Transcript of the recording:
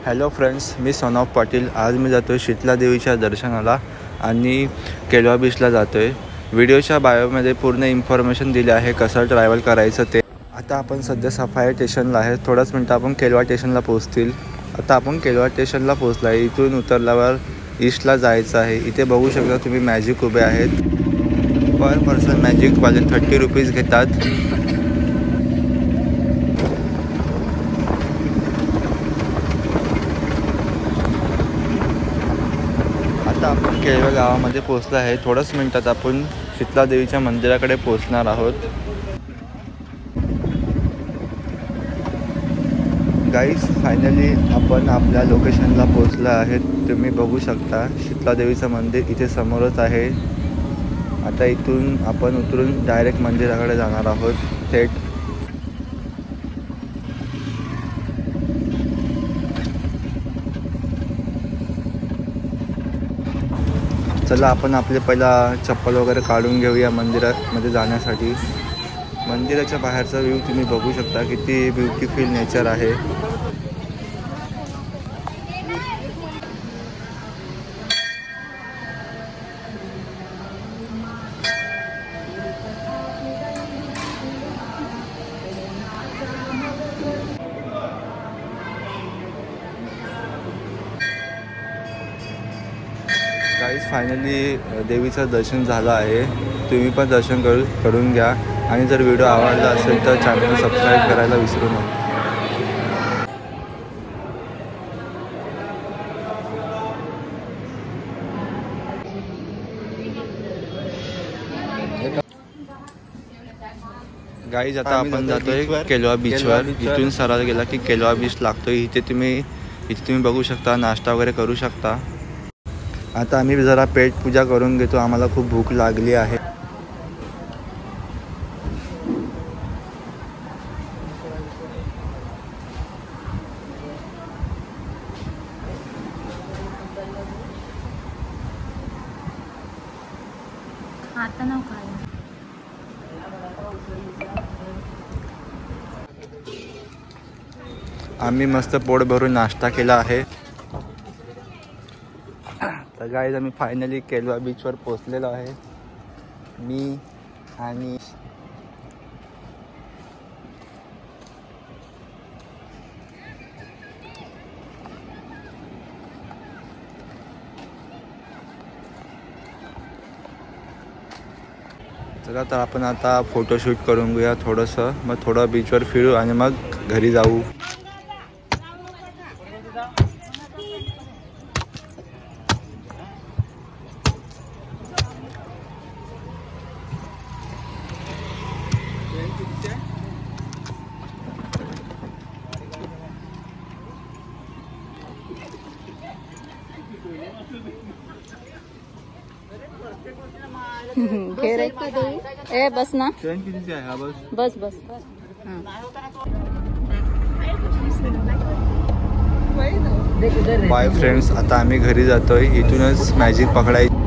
Hello friends, मी सोनॉफ पाटील। आज मी जातो आहे शीतला देवीच्या दर्शनाला आणि केलवा बीचला जातो आहे। व्हिडिओच्या बायोमध्ये पूर्ण इन्फॉर्मेशन दिली आहे कसं ट्रॅव्हल करायचं ते। आता आपण सध्या सफाई स्टेशनला आहे, थोड्याच मिनटं आपण केलवा स्टेशनला पोहोचतील। आता आपण केलवा स्टेशनला पोहोचला आहे। इथून उतरल्यावर ईस्टला जायचं आहे। इथे बघू शकता तुम्ही मॅजिक उभे आहेत। पर पर्सन मॅजिक वाले 30 रुपीज घेतात। आता आपण केलवा गावामध्ये पोहोचलो आहे। थोड्याच मिनिटात आपण शीतला देवीच्या मंदिराकडे पोहोचणार आहोत। गाईज, फायनली आपण आपल्या लोकेशनला पोहोचलो आहे। तुम्ही बघू शकता शीतला देवीचं मंदिर इथे समोरच आहे। आता इथून आपण उतरून डायरेक्ट मंदिराकडे जाणार आहोत थेट। चला आपण आपले पहिला चप्पल वगैरे काढून घेऊया मंदिरामध्ये जाण्यासाठी। मंदिराच्या बाहेरचा व्ह्यू तुम्ही बघू शकता, किती ब्युटिफुल नेचर आहे। गाईज, फायनली देवीचं दर्शन झालं आहे। तुम्ही पण दर्शन करून घ्या आणि जर व्हिडिओ आवडला असेल तर चॅनलला सबस्क्राईब करायला विसरू नका। गाईज, आता आपण जातोय केलवा बीचवर। इथून सरळ गेला की केलवा बीच लागतोय। इथे तुम्ही बघू शकता, नाश्ता वगैरे करू शकता। आता आम्ही जरा पेट पूजा करून घेतो, आम्हाला खूप भूक लागली आहे। आम्ही मस्त पोट भरून नाश्ता केला आहे। तर गाईज, आम्ही फायनली केलवा बीचवर पोहोचलेलो आहे। मी आणि चला तर आपण आता फोटोशूट करून घेऊया थोडंसं, मग थोडं बीचवर फिरू आणि मग घरी जाऊ। ए बस ना, ट्रेन कितीची आहे? हा बस बस। बाय फ्रेंड्स, आता आम्ही घरी जातोय। इथूनच मॅजिक पकडायची।